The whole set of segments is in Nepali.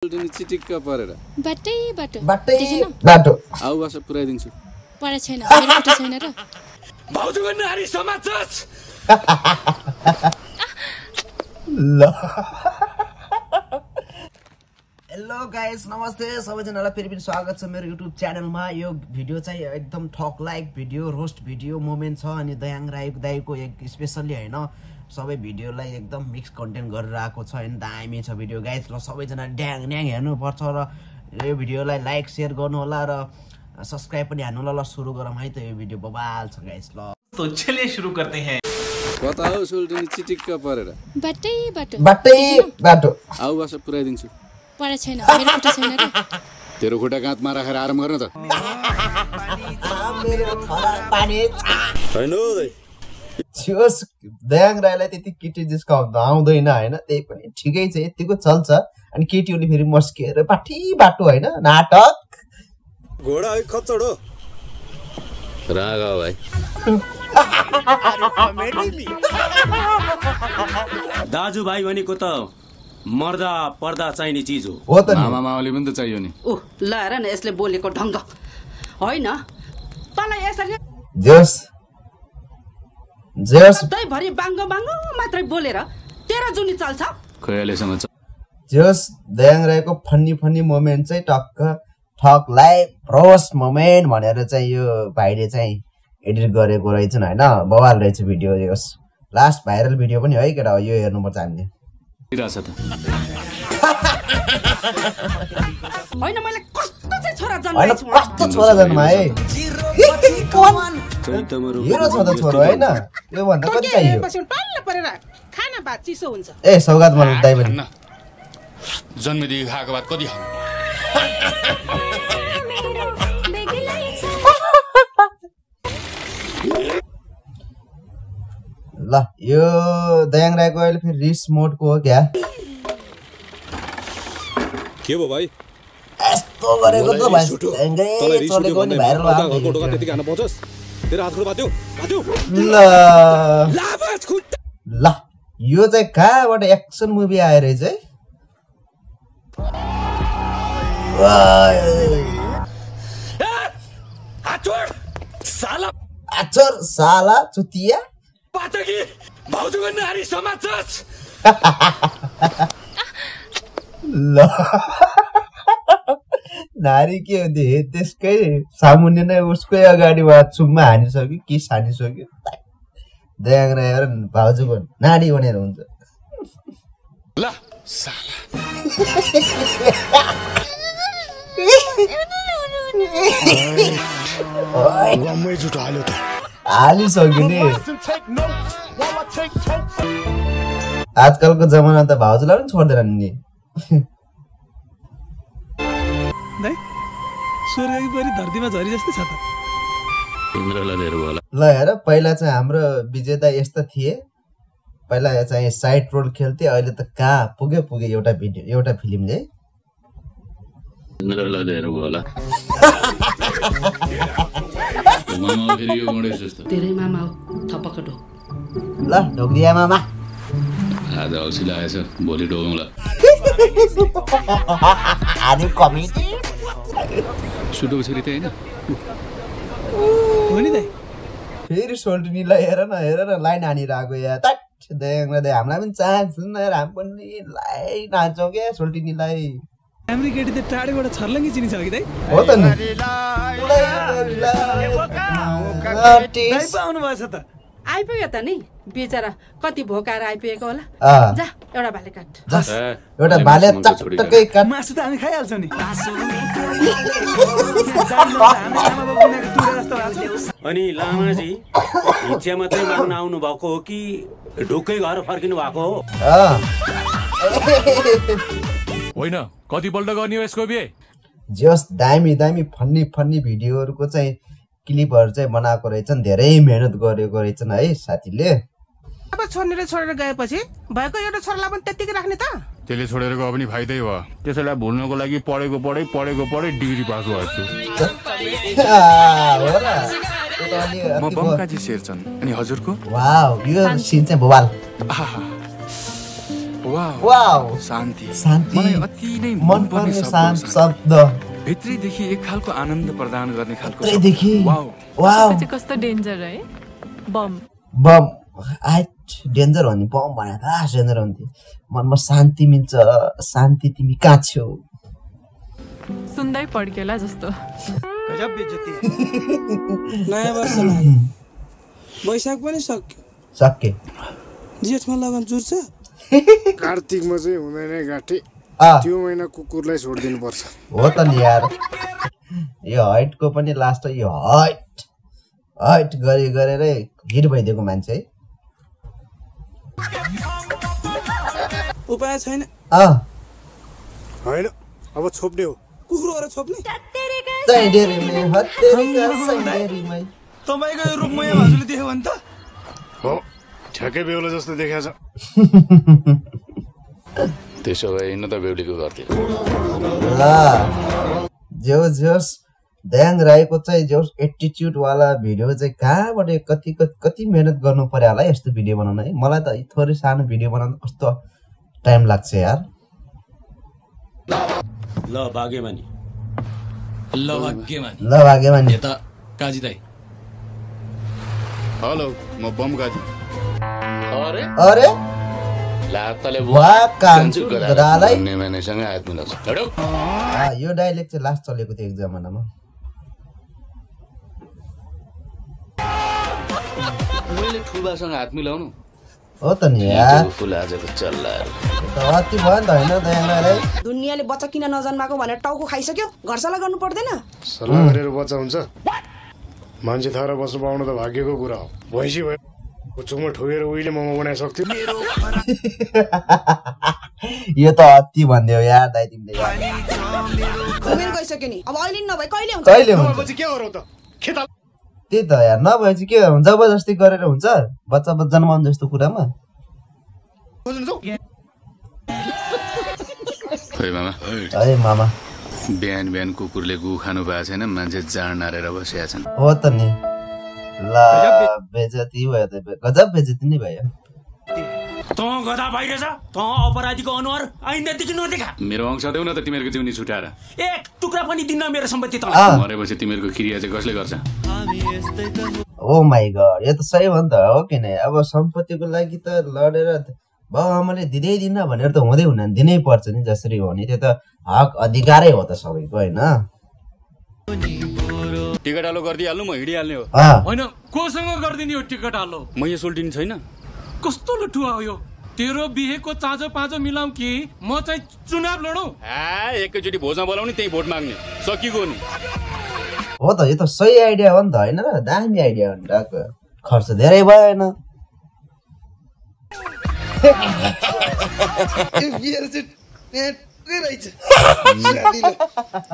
चिटिक्क परेर बाटै बाटो बाटो आउ बस पुराइदिन्छु परे छैन मेरो फोटो छैन र भाउजूको नारी समाज ल हेलो गाइस नमस्ते सबैजनालाई फेरि पनि स्वागत छ मेरो युट्युब च्यानलमा। यो भिडियो चाहिँ एकदम ठक like video roast video moment छ अनि दयाङ दाइको एक स्पेसल्ली हैन सबै भिडियोलाई एकदम मिक्स कन्टेन्ट गरेर आएको छ अनि दामी छ भिडियो गाइस। ल सबैजना ड्याङ ड्याङ हेर्नु पर्छ र यो भिडियोलाई लाइक शेयर गर्नु होला र सब्स्क्राइब पनि हान्नु होला। ल सुरु गरौँ है त, यो भिडियो बबाल छ गाइस। ल तो चलिए शुरू करते हैं। कता हो सोल्टिनी चिटिक्क परेर बाटै बाटो आउ बस पुराइदिन्छु परे छैन मेरो फोटो छैन र तेरो खुट्टा काँधमा राखेर आराम गर्न त छियोस् दयाङ राईलाई त्यति केटी जिस्काउनु आउँदैन हैन, त्यही पनि ठिकै छ यतिको चल्छ। अनि केटीहरूले फेरि मस्किएर पाठी बाटो हैन नाटक घोडा है खच्चड हो रागा भाइ दाजुभाइ भनेको त मर्दा पर्दा चाहिने चीज हो त नि। मामा मामाले पनि त चाहियो नि। ल हेर न यसले बोलेको ढङ्ग होइन तँलाई यसरी भरि बाङ्गो बाङ्गो मात्रै बोलेर तेरो जुनी चल्छ खयालेसँग जोस दयाङ राईको फन्नी मोमेन्ट चाहिँ टक्क ठक लाइक रोस्ट मोमेन्ट भनेर चाहिँ यो भाइले चाहिँ एडिट गरेको रहेछन् हैन, बवाल रहेछ भिडियो। योस लास्ट भाइरल भिडियो पनि है केटा, यो हेर्नुपर्छ हामीले। होइन मैले कस्तो चाहिँ छोरा हैन जन्माएछु कस्तो छोरा जन्माए हिरो छ त छोरो हैन, यो भन्दा कति चाहियो पाल्न परेर खाना भात चिसो हुन्छ। ए सौगात मलाई दाइ पनि जन्मदेखि खाएको भात कति ल यो दयाङ राईको अहिले फेरि रिस मोडको हो क्या के भयो भाइ यस्तो गरेको त भाइ चलेको नि भाइरल ल यो चाहिँ कहाँबाट एक्सन मुभी आएर चाहिँ आचर साला चुतिया पातकी भाउजूको नारी समाज ल नारी के हो त्यसकै सामुन्य नै उसकै अगाडि चुम्मा हानिसक्यो किस हानिसक्यो। दयाङ राई भाउजूको नारी भनेर हुन्छ ल साला हालिसक्यो नि। आजकलको जमाना त भाउजूलाई पनि छोड्दैन नि। ल हेर पहिला चाहिँ हाम्रो विजेता यस्ता थिए, पहिला चाहिँ साइड रोल खेल्थे, अहिले त कहाँ पुगे एउटा भिडियो एउटा फिल्मले। तेरै मामा हो थपकडो ल ढोक्रिया मामा आज औसी लागेछ भोलि डोगौँला अनि कमेडी सुटोको छोरी त होइन फेरि सोल्टिनीलाई हेर न लाइन हानिरहेको या तट दयाङ राई हामीलाई पनि चाहन्छ न यार, हामी पनि लाई नाच्छौँ क्या सोल्टिनीलाई। हाम्रो केटी त टाढेबाट छर्लङ्गी चिनिन्छ कि दाइ हो त नि आउनु भएछ त आइपुग्यो त नि बेचारा कति भोकाएर आइपुगेको होला। जा एउटा भाले काट एउटा भाले चटक्कै काट मासु त हामी खाइहाल्छौँ नि। अनि लामाजी हिज्जा मात्रै माग्न आउनु भएको हो कि ढुक्कै घर फर्किनु भएको हो? होइन कतिपल्ट गर्ने हो यसको बिहे? जस दामी फन्नी भिडियोहरूको चाहिँ क्लिपहरू चाहिँ बनाएको रहेछन्, धेरै मेहनत गरेको रहेछन् है साथीले। अब छोडेर गएपछि भएको एउटा छोरालाई पनि त्यतिकै राख्ने त? त्यसले छोडेर गयो पनि फाइदै भयो। त्यसैलाई भुल्नको लागि पढेको डिग्री पास भएको छु। म बमकाजी शेरचन अनि हजुरको? वाउ यो सिन चाहिँ बवाल। वाउ शान्ति शान्ति मलाई अति नै मनपर्ने शब्द भित्रैदेखि एक खालको आनन्द प्रदान गर्ने खालको भित्रैदेखि वाउ वाउ कस्तो डेन्जर है बम बम आइट डेन्जर हो नि बम भने त डेन्जर हो नि मनमा शान्ति मिल्छ शान्ति तिमी कहाँ छौ सुन्दै पड्केला जस्तो गजब बेइज्जती नयाँ वर्ष वैशाख पनि सके जेठमा लगन जुर्छ कार्तिकमा चाहिँ हुँदैन घाँटी त्यो महिना कुकुरलाई छोडिदिनु पर्छ हो त नि यार यो हाइटको पनि लास्ट यो हाइट गरेरै हिट भइदिएको मान्छे है उपाय छैन होइन अब छोप्ने हो कुकुरहरू छोप्ने तपाईँको यो रूप मैया भाजुले देख्यो भने त हो ठ्याक्कै बेहुला जस्तो देखाएको छ त्यसो भए हिँड्न त बेहुलीको गर्थ्यो ल जोस दयाङ राईको चाहिँ जोस एटिट्युड वाला भिडियो चाहिँ कहाँबाट कति मेहनत गर्नु पर्यो होला यस्तो भिडियो बनाउन है मलाई त थोरै सानो भिडियो बनाउन कस्तो टाइम लाग्छ यार ल भाग्यमानी यता काजी दाइ हेलो म बम गाजी अरे लातले वाह कान्छु गदालाई नेमेनेसँग हात मिलाउँछ यो डायलेक्ट चाहिँ लास्ट चलेको थियो एक जमानामा मैले ठुलासँग हात मिलाउनु हो त नि यार फुल आजको चल्लाहरू अति भयो नि त होइन दयाङलाई दुनियाँले बच्चा किन नजन्माको भनेर टाउको खाइसक्यो घर सल्लाह गर्नु पर्दैन सल्लाह गरेर बच्चा हुन्छ मान्छे थाहा बस्नु पाउनु त भाग्यको कुरा हो भैँसी भयो चुङमा ठोकेर उहिले मोमो बनाइसक्थ्यो यो त अति भन्दियो यार दाइ तिमीले उमेर गइसक्यो नि अब अहिले नभए कहिले हुन्छ कहिले हुन्छ के गरौ त खेता त्यही त यार नभएपछि के हुन्छ जबरजस्ती गरेर हुन्छ बच्चा जन्माउनु जस्तो कुरामा है मामा बिहान कुकुरले गु खानु भएको छैन मान्छे जाँड नारेर बसेका छन् हो त नि ल बेजती भयो त गजब बेजती नै भयो तँ गधा भइरहेछ तँ अपराधीको अनुहार आइन्दादेखि नदेखा मेरो अंश देऊ न त तिमीहरूको जिउनी छुटाएर एक टुक्रा पनि दिन्न मेरो सम्पत्ति त मरेपछि तिमीहरूको क्रिया चाहिँ कसले गर्छ ओ माई गॉड यो त सही हो नि त हो किन अब सम्पत्तिको लागि त लडेर बाउ आमाले दिँदै दिन्न भनेर त हुँदै हुन्न दिनै पर्छ नि जसरी हो नि त्यो त हक अधिकारै हो त सबैको होइन टिकट हालो गरिदिइहाल्नु म हिँडिहाल्ने हो होइन कोसँग गरिदिने हो टिकट हालो म यो सोल्टिनी छैन कस्तो लुटुवा हो यो तेरो बिहेको चाँजो पाँजो मिलाउँ कि म चाहिँ चुनाव लडौँ एकैचोटि भोजमा बोलाउने त्यही भोट माग्ने सकिगयो नि हो त यो त सही आइडिया हो नि त होइन र दामी आइडिया हो नि त खर्च धेरै भएन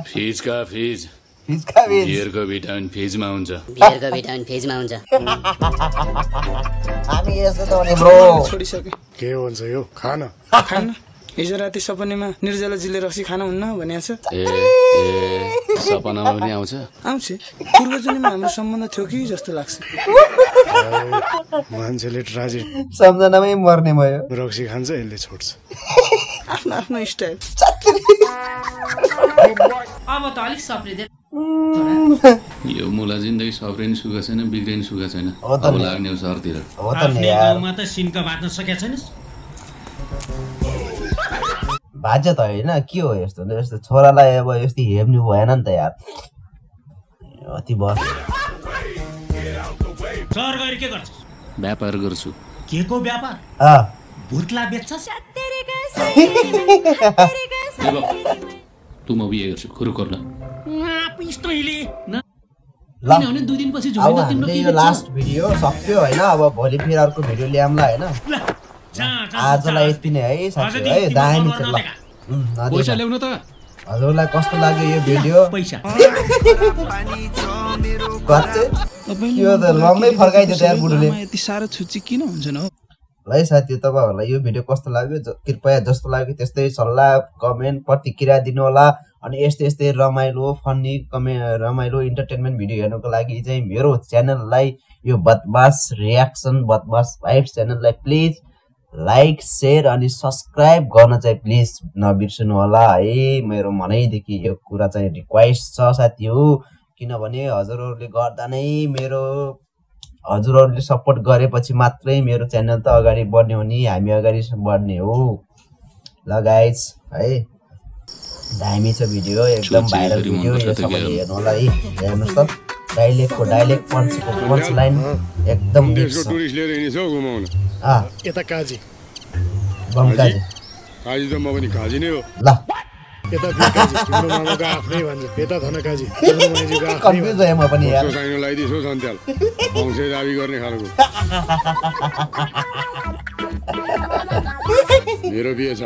फिजका फिज बियरको भिटामिन फिजमा हुन्छ हामी यस्तो त हो नि ब्रो छोडिसके के भन्छ यो खान हिजो राति सपनामा निर्जलाजीले रक्सी खान हुन्न भनेको छ ए सपनामा पनि आउँछ पूर्वजन्ममा हाम्रो सम्बन्ध थियो कि जस्तो लाग्छ मान्छेले ट्राजेडी सम्झनामै मर्ने भयो रक्सी खान्छ यसले छोड्छ आफ्नो आफ्नो स्टाइल अब त अलिक सप्रिँदै यो मुला जिन्दगी सप्रिन सुखा छैन बिग्रिन सुखा छैन हो त अब लाग्ने हो सहरतिर हो त नि यार त सिन्का बाँच्न सकेको छैनस् भाज्य त होइन के हो यस्तो यस्तो छोरालाई अब यस्तो हेर्नु भएन नि त यार अति भयो सर गरी के गर्छस् व्यापार गर्छु के को व्यापार भुर्क्ला बेच्छस् तँ म बिहे गर्छु कुरो गर्न अब हामीले यो लास्ट भिडियो सक्यो होइन अब भोलि फेरि अर्को भिडियो ल्याउँला होइन आजलाई यति नै है साथी है दामी छ ल पैसा ल्याउनु त हजुरलाई कस्तो लाग्यो यो भिडियो पैसा यो त लम्मै फर्काइदियो यार बुढोले यति साह्रो छुच्ची किन हुन्छ न है साथी तपाईहरुलाई यो भिडियो कस्तो लाग्यो कृपया जस्तो लाग्यो त्यस्तै सल्लाह कमेन्ट प्रतिक्रिया दिनु होला अनि यस्तै रमाइलो फन्नी रमाइलो इन्टरटेनमेन्ट भिडियो हेर्नको लागि चाहिँ मेरो च्यानललाई यो बदमास रियाक्सन बदमास भाइब्स च्यानललाई प्लिज लाइक सेयर अनि सब्सक्राइब गर्न चाहिँ प्लिज नबिर्सनु होला है। मेरो मनैदेखि यो कुरा चाहिँ रिक्वेस्ट छ साथी हो, किनभने हजुरहरूले गर्दा नै हजुरहरूले सपोर्ट गरेपछि मात्रै मेरो च्यानल त अगाडि बढ्ने हो नि, हामी अगाडि बढ्ने हो। ल गाइज है, दामी छ भिडियो, एकदम भाइरल भिडियो, यो सबैले हेर्नु होला है। हेर्नुहोस् त डाइलेक्ट पञ्च लाइन एकदम मिक्स छ। यता काजी बम काजी काजी त म पनि काजी नै हो। ल यता काजी तिम्रो मामाको आफ्नै भन्छ, यता धन काजी तिम्रो माइजूको आफ्नै कन्फ्युज भएँ म पनि यार। साइनो लगाइदिसो सन्त्याल वंशे दाबी गर्ने खालको मेरो बिहे छ।